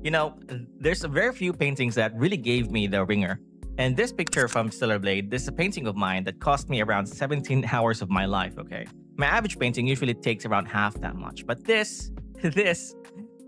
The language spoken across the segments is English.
You know, there's a very few paintings that really gave me the ringer. And this picture from Stellar Blade, this is a painting of mine that cost me around 17 hours of my life, okay? My average painting usually takes around half that much. But this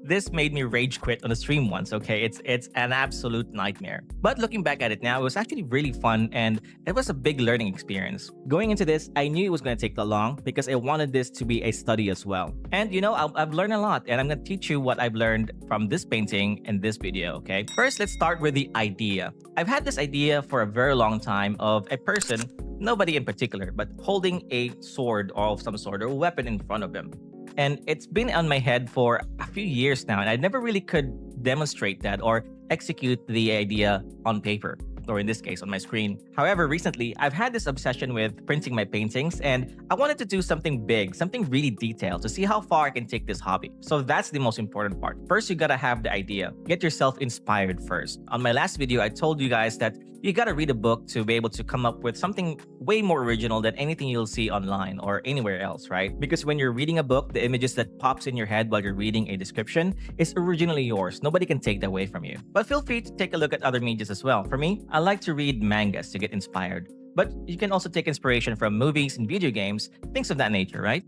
this made me rage quit on a stream once, okay? It's an absolute nightmare. But looking back at it now, it was actually really fun and it was a big learning experience. Going into this, I knew it was going to take that long because I wanted this to be a study as well. And you know, I've learned a lot and I'm going to teach you what I've learned from this painting in this video, okay? First, let's start with the idea. I've had this idea for a very long time of a person, nobody in particular, but holding a sword or of some sort or a weapon in front of him. And it's been on my head for a few years now, and I never really could demonstrate that or execute the idea on paper, or in this case, on my screen. However, recently, I've had this obsession with printing my paintings, and I wanted to do something big, something really detailed to see how far I can take this hobby. So that's the most important part. First, you gotta have the idea. Get yourself inspired first. On my last video, I told you guys that you gotta read a book to be able to come up with something way more original than anything you'll see online or anywhere else, right? Because when you're reading a book, the images that pops in your head while you're reading a description is originally yours. Nobody can take that away from you. But feel free to take a look at other medias as well. For me, I like to read mangas to get inspired. But you can also take inspiration from movies and video games, things of that nature, right?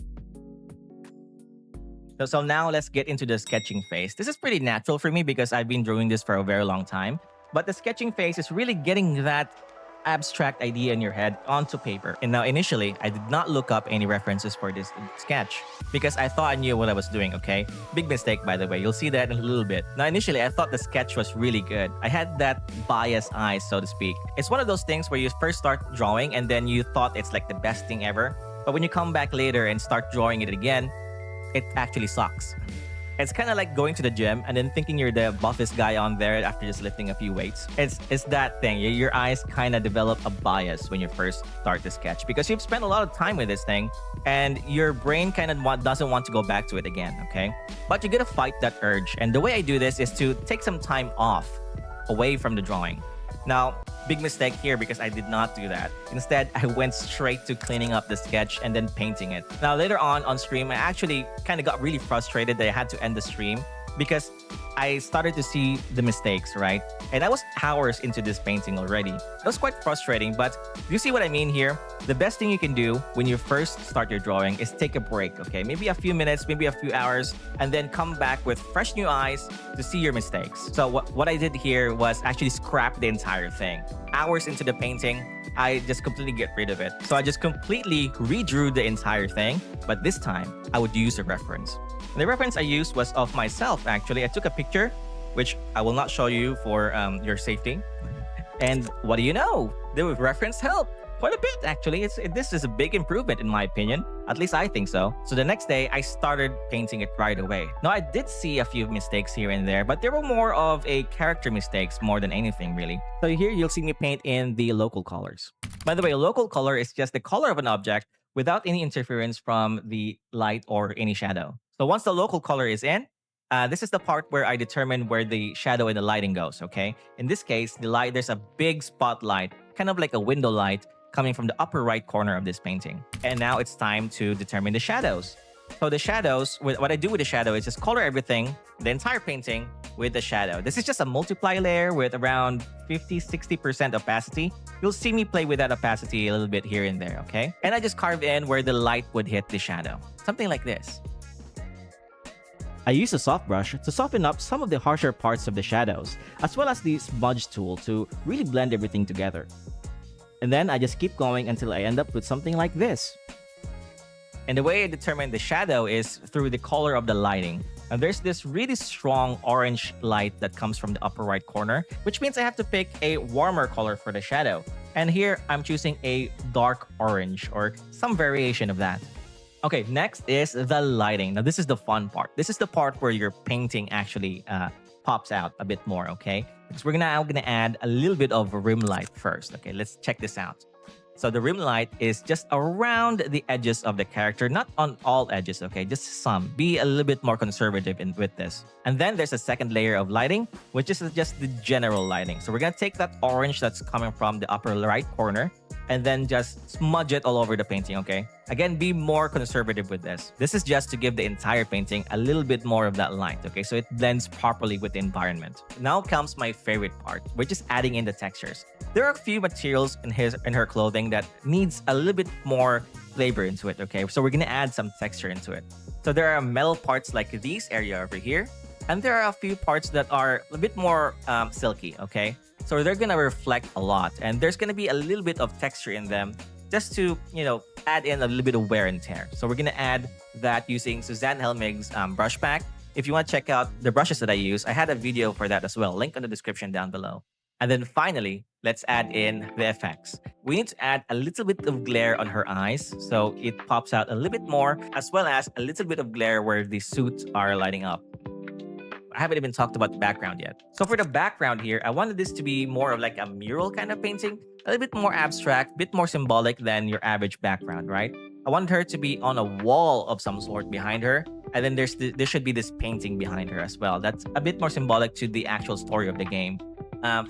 So now let's get into the sketching phase. This is pretty natural for me because I've been doing this for a very long time. But the sketching phase is really getting that abstract idea in your head onto paper. And now initially, I did not look up any references for this sketch because I thought I knew what I was doing, okay? Big mistake, by the way. You'll see that in a little bit. Now initially, I thought the sketch was really good. I had that biased eye, so to speak. It's one of those things where you first start drawing and then you thought it's like the best thing ever. But when you come back later and start drawing it again, it actually sucks. It's kind of like going to the gym and then thinking you're the buffest guy on there after just lifting a few weights. It's that thing. Your eyes kind of develop a bias when you first start the sketch because you've spent a lot of time with this thing and your brain kind of doesn't want to go back to it again, okay? But you gotta fight that urge. And the way I do this is to take some time off away from the drawing. Now, big mistake here because I did not do that. Instead, I went straight to cleaning up the sketch and then painting it. Now, later on stream, I actually kind of got really frustrated that I had to end the stream because I started to see the mistakes, right? And I was hours into this painting already. It was quite frustrating, but you see what I mean here? The best thing you can do when you first start your drawing is take a break, okay? Maybe a few minutes, maybe a few hours, and then come back with fresh new eyes to see your mistakes. So what I did here was actually scrap the entire thing. Hours into the painting, I just completely get rid of it. So I just completely redrew the entire thing, but this time I would use a reference. The reference I used was of myself, actually. I took a picture, which I will not show you for your safety. And what do you know? The reference helped quite a bit, actually. This is a big improvement, in my opinion. At least I think so. So the next day, I started painting it right away. Now, I did see a few mistakes here and there, but they were more of a character mistakes more than anything, really. So here, you'll see me paint in the local colors. By the way, a local color is just the color of an object without any interference from the light or any shadow. So once the local color is in, this is the part where I determine where the shadow and the lighting goes, okay? In this case, there's a big spotlight, kind of like a window light, coming from the upper right corner of this painting. And now it's time to determine the shadows. So the shadows, what I do with the shadow is just color everything, the entire painting, with the shadow. This is just a multiply layer with around 50-60% opacity. You'll see me play with that opacity a little bit here and there, okay? And I just carve in where the light would hit the shadow. Something like this. I use a soft brush to soften up some of the harsher parts of the shadows, as well as the smudge tool to really blend everything together. And then I just keep going until I end up with something like this. And the way I determine the shadow is through the color of the lighting. And there's this really strong orange light that comes from the upper right corner, which means I have to pick a warmer color for the shadow. And here I'm choosing a dark orange or some variation of that. Okay, next is the lighting. Now, this is the fun part. This is the part where your painting actually pops out a bit more, okay? Because we're now gonna add a little bit of rim light first. Okay, let's check this out. So the rim light is just around the edges of the character, not on all edges, okay? Just some. Be a little bit more conservative with this. And then there's a second layer of lighting, which is just the general lighting. So we're gonna take that orange that's coming from the upper right corner and then just smudge it all over the painting, okay? Again, be more conservative with this. This is just to give the entire painting a little bit more of that light, okay? So it blends properly with the environment. Now comes my favorite part, which is adding in the textures. There are a few materials in her clothing that needs a little bit more flavor into it, okay? So we're gonna add some texture into it. So there are metal parts like these area over here, and there are a few parts that are a bit more silky, okay? So they're gonna reflect a lot, and there's gonna be a little bit of texture in them just to, add in a little bit of wear and tear. So we're gonna add that using Suzanne Helmig's brush pack. If you want to check out the brushes that I use, I had a video for that as well. Link in the description down below. And then finally, let's add in the effects. We need to add a little bit of glare on her eyes so it pops out a little bit more, as well as a little bit of glare where the suits are lighting up. I haven't even talked about the background yet. So for the background here, I wanted this to be more of like a mural kind of painting, a little bit more abstract, a bit more symbolic than your average background, right? I wanted her to be on a wall of some sort behind her, and then there should be this painting behind her as well. That's a bit more symbolic to the actual story of the game.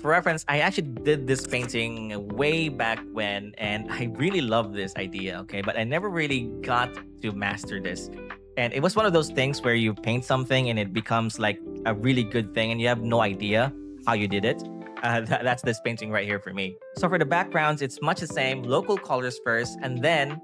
For reference, I actually did this painting way back when, and I really love this idea, okay? But I never really got to master this. And it was one of those things where you paint something and it becomes like a really good thing and you have no idea how you did it. That's this painting right here for me. So for the backgrounds, it's much the same. Local colors first, and then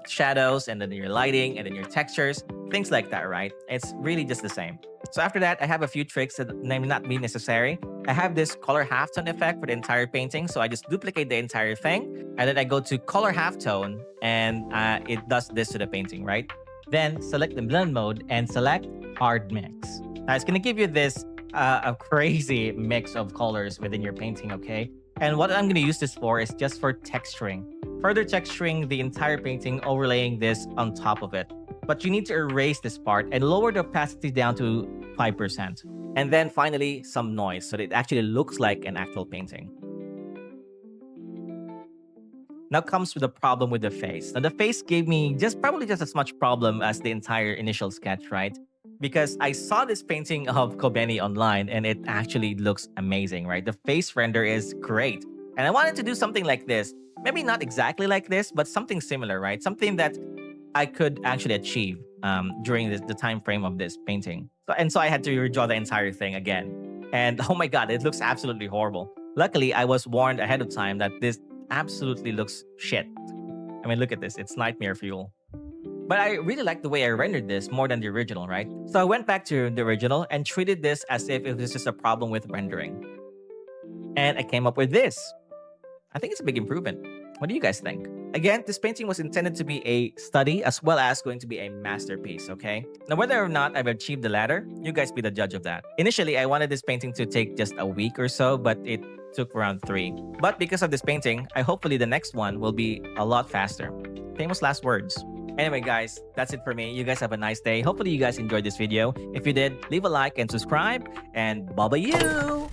shadows, and then your lighting, and then your textures, things like that, right? It's really just the same. So after that, I have a few tricks that may not be necessary. I have this color halftone effect for the entire painting. So I just duplicate the entire thing, and then I go to color halftone, and it does this to the painting, right? Then select the blend mode and select hard mix. Now it's gonna give you this a crazy mix of colors within your painting, okay? And what I'm gonna use this for is just for texturing. Further texturing the entire painting, overlaying this on top of it. But you need to erase this part and lower the opacity down to 5%. And then finally, some noise so that it actually looks like an actual painting. Now comes with the problem with the face. Now the face gave me probably just as much problem as the entire initial sketch, right? Because I saw this painting of Kobeni online and it actually looks amazing, right? The face render is great. And I wanted to do something like this. Maybe not exactly like this, but something similar, right? Something that I could actually achieve during the time frame of this painting. So I had to redraw the entire thing again. And oh my God, it looks absolutely horrible. Luckily, I was warned ahead of time that this absolutely looks shit. I mean, look at this. It's nightmare fuel. But I really like the way I rendered this more than the original, right? So I went back to the original and treated this as if it was just a problem with rendering. And I came up with this. I think it's a big improvement. What do you guys think? Again, this painting was intended to be a study as well as going to be a masterpiece, okay? Now, whether or not I've achieved the latter, you guys be the judge of that. Initially, I wanted this painting to take just a week or so, but it took around 3. But because of this painting, hopefully the next one will be a lot faster. Famous last words. Anyway, guys, that's it for me. You guys have a nice day. Hopefully you guys enjoyed this video. If you did, leave a like and subscribe, and bye-bye you!